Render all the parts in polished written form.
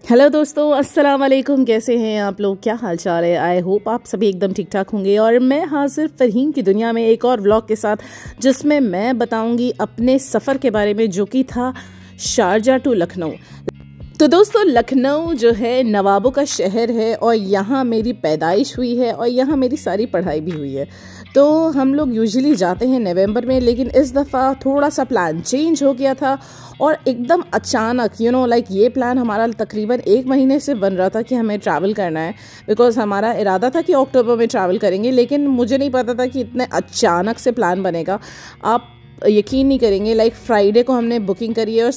Hello दोस्तों, अस्सलाम वालेकुम। कैसे हैं आप लोग? क्या हाल चाल है? आई होप आप सभी एकदम ठीक ठाक होंगे। और मैं हाजिर फ़हीम की दुनिया में एक और व्लॉग के साथ, जिसमें मैं बताऊंगी अपने सफ़र के बारे में, जो कि था शारजा टू लखनऊ। तो दोस्तों, लखनऊ जो है नवाबों का शहर है और यहाँ मेरी पैदाइश हुई है और यहाँ मेरी सारी पढ़ाई भी हुई है। तो हम लोग यूजुअली जाते हैं नवंबर में, लेकिन इस दफ़ा थोड़ा सा प्लान चेंज हो गया था और एकदम अचानक लाइक ये प्लान हमारा तकरीबन 1 महीने से बन रहा था कि हमें ट्रैवल करना है। बिकॉज़ हमारा इरादा था कि अक्टूबर में ट्रैवल करेंगे, लेकिन मुझे नहीं पता था कि इतने अचानक से प्लान बनेगा। आप यकीन नहीं करेंगे, लाइक फ्राइडे को हमने बुकिंग करी है और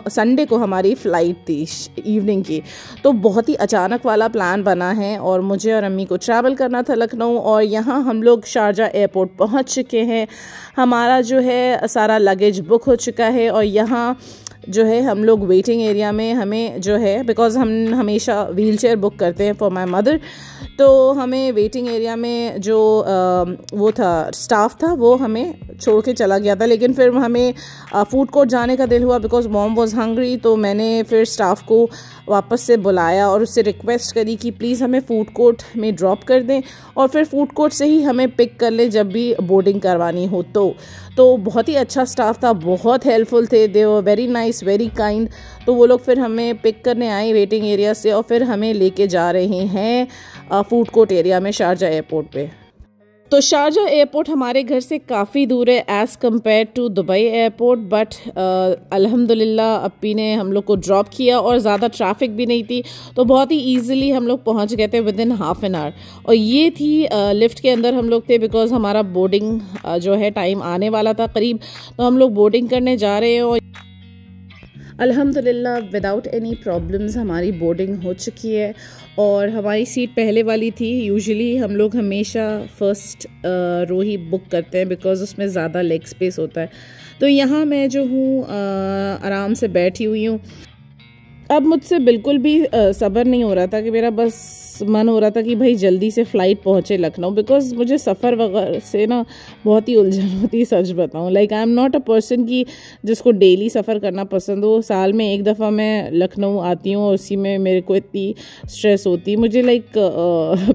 संडे को हमारी फ़्लाइट थी इवनिंग की। तो बहुत ही अचानक वाला प्लान बना है और मुझे और अम्मी को ट्रैवल करना था लखनऊ। और यहाँ हम लोग शारजा एयरपोर्ट पहुँच चुके हैं। हमारा जो है सारा लगेज बुक हो चुका है और यहाँ जो है हम लोग वेटिंग एरिया में हमें जो है, बिकॉज़ हम हमेशा व्हील चेयर बुक करते हैं फॉर माई मदर, तो हमें वेटिंग एरिया में जो वो था स्टाफ था वो हमें छोड़ के चला गया था। लेकिन फिर हमें फूड कोर्ट जाने का दिल हुआ बिकॉज़ मॉम वाज हंग्री। तो मैंने फिर स्टाफ को वापस से बुलाया और उससे रिक्वेस्ट करी कि प्लीज़ हमें फूड कोर्ट में ड्रॉप कर दें और फिर फूड कोर्ट से ही हमें पिक कर लें जब भी बोर्डिंग करवानी हो। तो बहुत ही अच्छा स्टाफ था, बहुत हेल्पफुल थे, they were very nice, very kind. तो वो लोग फिर हमें पिक करने आए वेटिंग एरिया से और फिर हमें लेके जा रहे हैं फूड कोर्ट एरिया में शारजा एयरपोर्ट पे। तो शारजा एयरपोर्ट हमारे घर से काफ़ी दूर है as compare to Dubai airport, but अल्हम्दुलिल्लाह अप्पी ने हम लोग को ड्रॉप किया और ज़्यादा ट्रैफिक भी नहीं थी, तो बहुत ही ईजिली हम लोग पहुंच गए थे with in half an hour. और ये थी लिफ्ट के अंदर हम लोग थे बिकॉज़ हमारा बोर्डिंग जो है टाइम आने वाला था करीब, तो हम लोग बोर्डिंग करने जा रहे हैं और अल्हम्दुलिल्लाह विदाउट एनी प्रॉब्लम्स हमारी बोर्डिंग हो चुकी है। और हमारी सीट पहले वाली थी। यूजुअली हम लोग हमेशा फ़र्स्ट रो ही बुक करते हैं बिकॉज़ उसमें ज़्यादा लेग स्पेस होता है। तो यहाँ मैं जो हूँ आराम से बैठी हुई हूँ। अब मुझसे बिल्कुल भी सब्र नहीं हो रहा था कि मेरा बस मन हो रहा था कि भाई जल्दी से फ़्लाइट पहुँचे लखनऊ, बिकॉज़ मुझे सफ़र वगैरह से ना बहुत ही उलझन होती है, सच बताऊँ। Like I am not a person की जिसको डेली सफ़र करना पसंद हो। साल में एक दफ़ा मैं लखनऊ आती हूँ और उसी में मेरे को इतनी स्ट्रेस होती है। मुझे लाइक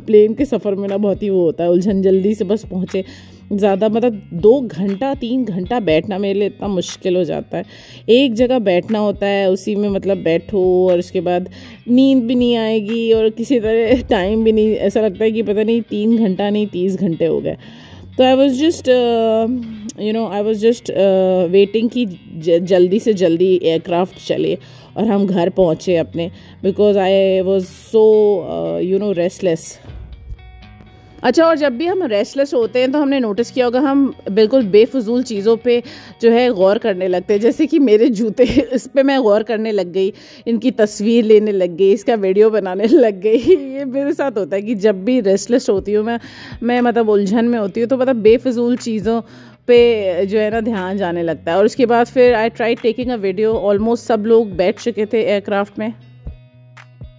प्लेन के सफ़र में ना बहुत ही वो होता है उलझन, जल्दी से बस पहुँचे। ज़्यादा मतलब 2 घंटा 3 घंटा बैठना मेरे लिए इतना मुश्किल हो जाता है। एक जगह बैठना होता है, उसी में मतलब बैठो और उसके बाद नींद भी नहीं आएगी और किसी तरह टाइम भी नहीं, ऐसा लगता है कि पता नहीं 3 घंटा नहीं 30 घंटे हो गए। तो आई वॉज जस्ट वेटिंग कि जल्दी से जल्दी एयरक्राफ्ट चले और हम घर पहुँचे अपने, because I was so restless. अच्छा, और जब भी हम रेस्टलेस होते हैं तो हमने नोटिस किया होगा हम बिल्कुल बेफजूल चीज़ों पे जो है गौर करने लगते हैं। जैसे कि मेरे जूते, इस पे मैं गौर करने लग गई, इनकी तस्वीर लेने लग गई, इसका वीडियो बनाने लग गई। ये मेरे साथ होता है कि जब भी रेस्टलेस होती हूँ मैं मतलब उलझन में होती हूँ, तो मतलब बेफजूल चीज़ों पे जो है ना ध्यान जाने लगता है। और उसके बाद फिर I try taking a video. Almost सब लोग बैठ चुके थे एयरक्राफ्ट में।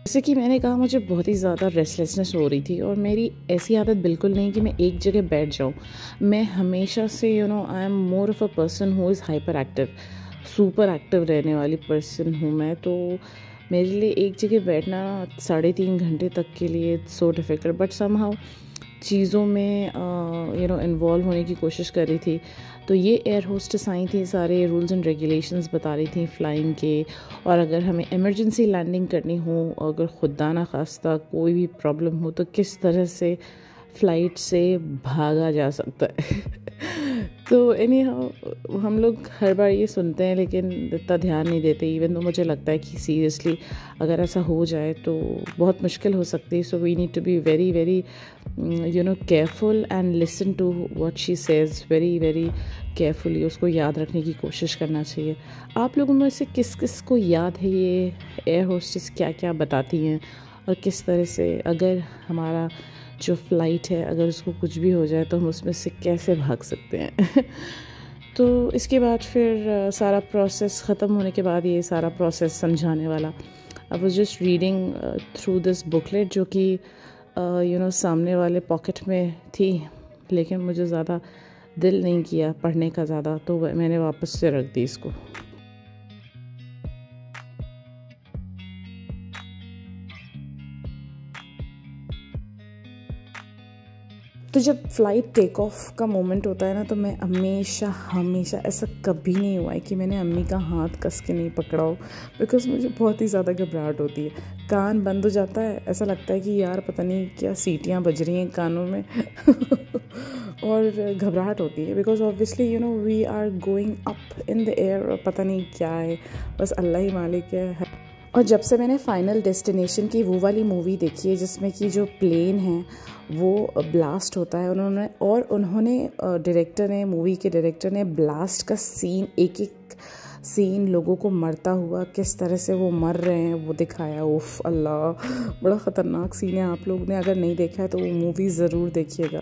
जैसे कि मैंने कहा, मुझे बहुत ही ज़्यादा रेस्टलेसनेस हो रही थी और मेरी ऐसी आदत बिल्कुल नहीं कि मैं एक जगह बैठ जाऊँ। मैं हमेशा से I am more of a person who is hyper active, super active रहने वाली पर्सन हूँ मैं। तो मेरे लिए एक जगह बैठना 3.5 घंटे तक के लिए it's so difficult, but somehow चीज़ों में इन्वॉल्व होने की कोशिश कर रही थी। तो ये एयर होस्टेस आई थी, सारे रूल्स एंड रेगुलेशंस बता रही थी फ़्लाइंग के, और अगर हमें इमरजेंसी लैंडिंग करनी हो, अगर खुदा ना खास्ता कोई भी प्रॉब्लम हो, तो किस तरह से फ़्लाइट से भागा जा सकता है। तो एनी हाउ हम लोग हर बार ये सुनते हैं लेकिन इतना ध्यान नहीं देते। इवन तो मुझे लगता है कि सीरियसली अगर ऐसा हो जाए तो बहुत मुश्किल हो सकती है। So we need to be very very careful and listen to what she says very very carefully. उसको याद रखने की कोशिश करना चाहिए। आप लोगों में से किस किस को याद है ये एयर होस्टेस क्या क्या बताती हैं और किस तरह से अगर हमारा जो फ़्लाइट है अगर उसको कुछ भी हो जाए तो हम उसमें से कैसे भाग सकते हैं। तो इसके बाद फिर सारा प्रोसेस ख़त्म होने के बाद ये सारा प्रोसेस समझाने वाला, I was just reading through this booklet जो कि सामने वाले पॉकेट में थी, लेकिन मुझे ज़्यादा दिल नहीं किया पढ़ने का ज़्यादा, तो मैंने वापस से रख दी इसको। तो जब फ़्लाइट टेक ऑफ का मोमेंट होता है ना, तो मैं हमेशा हमेशा, ऐसा कभी नहीं हुआ है कि मैंने अम्मी का हाथ कस के नहीं पकड़ा हो, बिकॉज़ मुझे बहुत ही ज़्यादा घबराहट होती है। कान बंद हो जाता है, ऐसा लगता है कि यार पता नहीं क्या सीटियाँ बज रही हैं कानों में और घबराहट होती है, because obviously you know we are going up in the air, और पता नहीं क्या है, बस अल्लाह ही मालिक है। और जब से मैंने फाइनल डेस्टिनेशन की वो वाली मूवी देखी है जिसमें कि जो प्लेन है वो ब्लास्ट होता है, उन्होंने डायरेक्टर ने, मूवी के डायरेक्टर ने ब्लास्ट का सीन, एक एक सीन लोगों को मरता हुआ किस तरह से वो मर रहे हैं वो दिखाया। उफ अल्लाह, बड़ा ख़तरनाक सीन है। आप लोग ने अगर नहीं देखा है तो वो मूवी ज़रूर देखिएगा।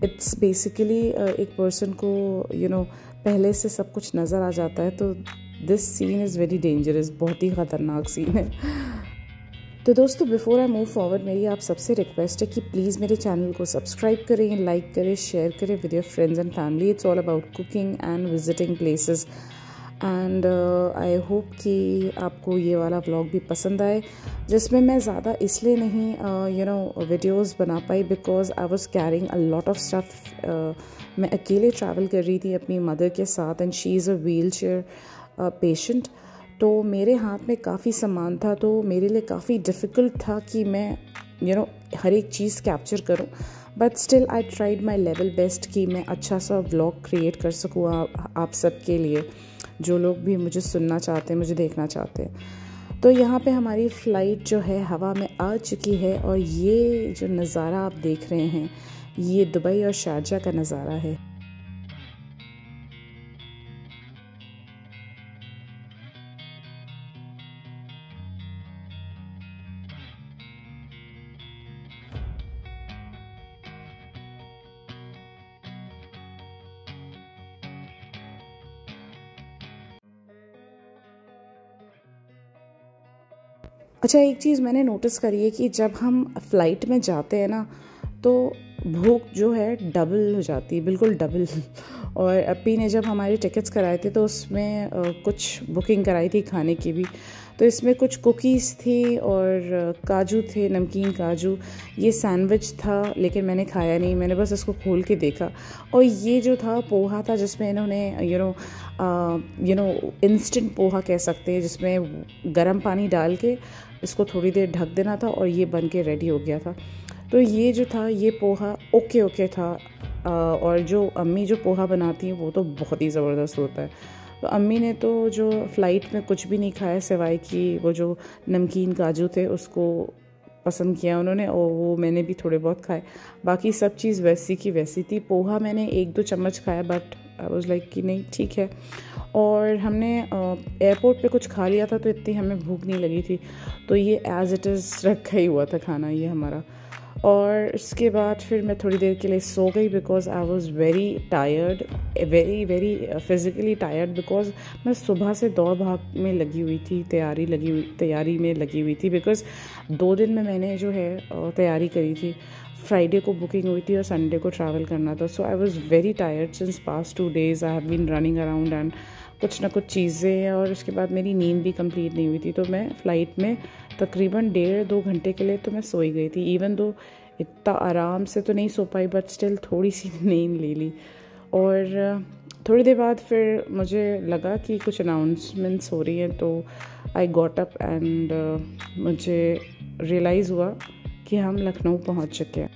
इट्स बेसिकली एक पर्सन को यू नो पहले से सब कुछ नज़र आ जाता है, तो this scene is very dangerous, बहुत ही ख़तरनाक सीन है। तो दोस्तों, बिफोर आई मूव फॉरवर्ड, मेरी आप सबसे रिक्वेस्ट है कि प्लीज़ मेरे चैनल को सब्सक्राइब करें, लाइक करें, शेयर करें with your friends and family. It's all about cooking and visiting places, and I hope कि आपको ये वाला व्लॉग भी पसंद आए, जिसमें मैं ज़्यादा इसलिए नहीं वीडियोस बना पाई because I was carrying a lot of stuff. मैं अकेले ट्रैवल कर रही थी अपनी मदर के साथ, and she is a wheel chair patient. तो मेरे हाथ में काफ़ी सामान था, तो मेरे लिए काफ़ी डिफ़िकल्ट था कि मैं हर एक चीज़ कैप्चर करूं, but still I tried my level best कि मैं अच्छा सा व्लॉग क्रिएट कर सकूँ आप सबके लिए, जो लोग भी मुझे सुनना चाहते हैं, मुझे देखना चाहते हैं। तो यहाँ पे हमारी फ़्लाइट जो है हवा में आ चुकी है, और ये जो नज़ारा आप देख रहे हैं ये दुबई और शारजा का नज़ारा है। अच्छा, एक चीज़ मैंने नोटिस करी है कि जब हम फ़्लाइट में जाते हैं ना, तो भूख जो है डबल हो जाती है, बिल्कुल डबल। और अपी ने जब हमारे टिकट्स कराए थे तो उसमें कुछ बुकिंग कराई थी खाने की भी, तो इसमें कुछ कुकीज़ थी और काजू थे, नमकीन काजू। ये सैंडविच था, लेकिन मैंने खाया नहीं, मैंने बस इसको खोल के देखा। और ये जो था पोहा था, जिसमें इन्होंने इंस्टेंट पोहा कह सकते हैं, जिसमें गर्म पानी डाल के इसको थोड़ी देर ढक देना था और ये बन के रेडी हो गया था। तो ये जो था, ये पोहा ओके था। और जो अम्मी जो पोहा बनाती हैं वो तो बहुत ही ज़बरदस्त होता है। तो अम्मी ने तो जो फ़्लाइट में कुछ भी नहीं खाया सिवाय कि वो जो नमकीन काजू थे उसको पसंद किया उन्होंने, और वो मैंने भी थोड़े बहुत खाए। बाकी सब चीज़ वैसी की वैसी थी। पोहा मैंने 1-2 चम्मच खाया, बट आई वाज लाइक कि नहीं ठीक है। और हमने एयरपोर्ट पे कुछ खा लिया था, तो इतनी हमें भूख नहीं लगी थी, तो ये एज़ इट इज़ रखा ही हुआ था खाना ये हमारा। और इसके बाद फिर मैं थोड़ी देर के लिए सो गई, because I was very tired, very physically tired, because मैं सुबह से दौड़ भाग में लगी हुई थी, तैयारी में लगी हुई थी, बिकॉज़ 2 दिन में मैंने जो है तैयारी करी थी। फ्राइडे को बुकिंग हुई थी और संडे को ट्रैवल करना था। So I was very tired since past 2 days I have been running around and कुछ ना कुछ चीज़ें, और उसके बाद मेरी नींद भी कंप्लीट नहीं हुई थी। तो मैं फ़्लाइट में तकरीबन 1.5-2 घंटे के लिए तो मैं सोई गई थी। इवन दो इतना आराम से तो नहीं सो पाई, बट स्टिल थोड़ी सी नींद ले ली। और थोड़ी देर बाद फिर मुझे लगा कि कुछ अनाउंसमेंट्स हो रही हैं, तो आई गॉट अप एंड मुझे रियलाइज़ हुआ कि हम लखनऊ पहुंच चुके हैं।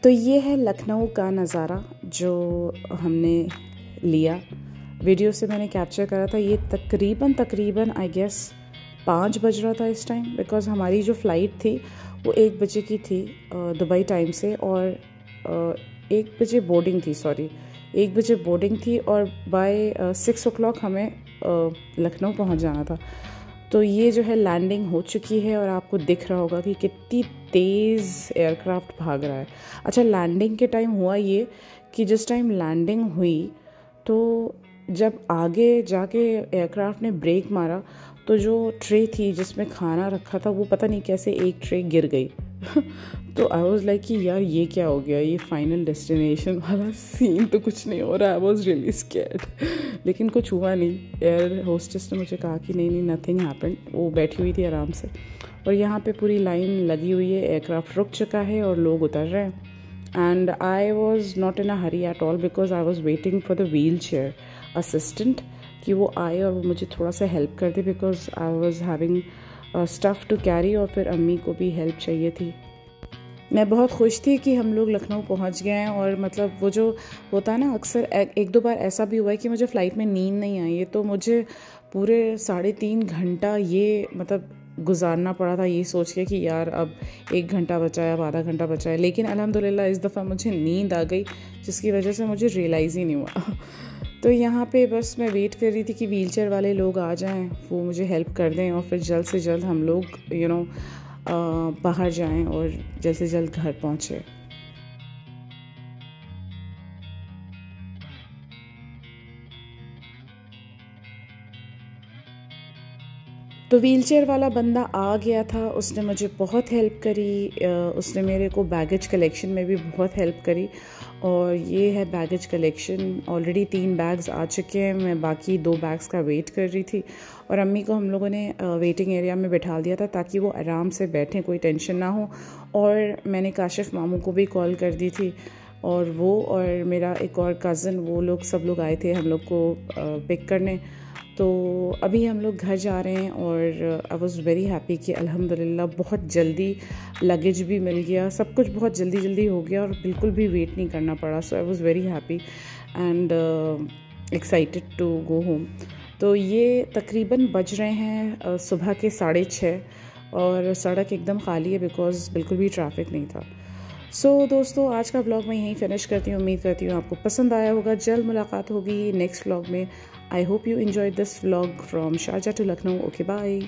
तो ये है लखनऊ का नज़ारा जो हमने लिया, वीडियो से मैंने कैप्चर करा था। ये तकरीबन आई गेस 5 बज रहा था इस टाइम, बिकॉज़ हमारी जो फ़्लाइट थी वो 1 बजे की थी दुबई टाइम से, और 1 बजे बोर्डिंग थी, 1 बजे बोर्डिंग थी, और बाय 6 o'clock हमें लखनऊ पहुंच जाना था। तो ये जो है लैंडिंग हो चुकी है, और आपको दिख रहा होगा कि कितनी तेज़ एयरक्राफ्ट भाग रहा है। अच्छा, लैंडिंग के टाइम हुआ ये कि जिस टाइम लैंडिंग हुई, तो जब आगे जाके एयरक्राफ्ट ने ब्रेक मारा, तो जो ट्रे थी जिसमें खाना रखा था वो पता नहीं कैसे एक ट्रे गिर गई। तो आई वाज लाइक कि यार ये क्या हो गया, ये फाइनल डेस्टिनेशन वाला सीन तो कुछ नहीं हो रहा। आई वाज रियली स्कैर्ड, लेकिन कुछ हुआ नहीं। एयर होस्टेस ने मुझे कहा कि नहीं नथिंग हैपेंड, वो बैठी हुई थी आराम से। और यहाँ पे पूरी लाइन लगी हुई है, एयरक्राफ्ट रुक चुका है और लोग उतर रहे हैं। and I was not in a hurry at all because I was waiting for the wheelchair assistant कि वो आए और वो मुझे थोड़ा सा हेल्प कर दे because I was having stuff to carry और फिर अम्मी को भी हेल्प चाहिए थी। मैं बहुत खुश थी कि हम लोग लखनऊ पहुंच गए हैं। और मतलब वो जो होता है ना, अक्सर एक दो बार ऐसा भी हुआ है कि मुझे फ़्लाइट में नींद नहीं आई है, तो मुझे पूरे 3.5 घंटा ये मतलब गुजारना पड़ा था ये सोच के कि यार अब 1 घंटा बचा है, अब आधा घंटा बचा है। लेकिन अल्हम्दुलिल्लाह इस दफ़ा मुझे नींद आ गई, जिसकी वजह से मुझे रियलाइज़ ही नहीं हुआ। तो यहाँ पे बस मैं वेट कर रही थी कि व्हीलचेयर वाले लोग आ जाएं, वो मुझे हेल्प कर दें और फिर जल्द से जल्द हम लोग बाहर जाएं और जल्द से जल्द घर पहुँचे। तो व्हीलचेयर वाला बंदा आ गया था, उसने मुझे बहुत हेल्प करी, उसने मेरे को बैगेज कलेक्शन में भी बहुत हेल्प करी। और ये है बैगेज कलेक्शन, ऑलरेडी 3 बैग्स आ चुके हैं, मैं बाकी 2 बैग्स का वेट कर रही थी। और अम्मी को हम लोगों ने वेटिंग एरिया में बैठा दिया था ताकि वो आराम से बैठें, कोई टेंशन ना हो। और मैंने काशिफ मामू को भी कॉल कर दी थी, और वो और मेरा एक और कज़न, वो लोग सब लोग आए थे हम लोग को पिक करने। तो अभी हम लोग घर जा रहे हैं और आई वॉज़ वेरी हैप्पी कि अल्हम्दुलिल्लाह बहुत जल्दी लगेज भी मिल गया, सब कुछ बहुत जल्दी जल्दी हो गया और बिल्कुल भी वेट नहीं करना पड़ा। So I was very happy and excited to go home. तो ये तकरीबन बज रहे हैं सुबह के 6:30 और सड़क एकदम खाली है बिकॉज़ बिल्कुल भी ट्रैफिक नहीं था। सो दोस्तों, आज का व्लॉग मैं यहीं फिनिश करती हूँ। उम्मीद करती हूँ आपको पसंद आया होगा। जल्द मुलाकात होगी नेक्स्ट व्लॉग में। I hope you enjoyed this vlog from Sharjah to Lucknow. Okay, bye.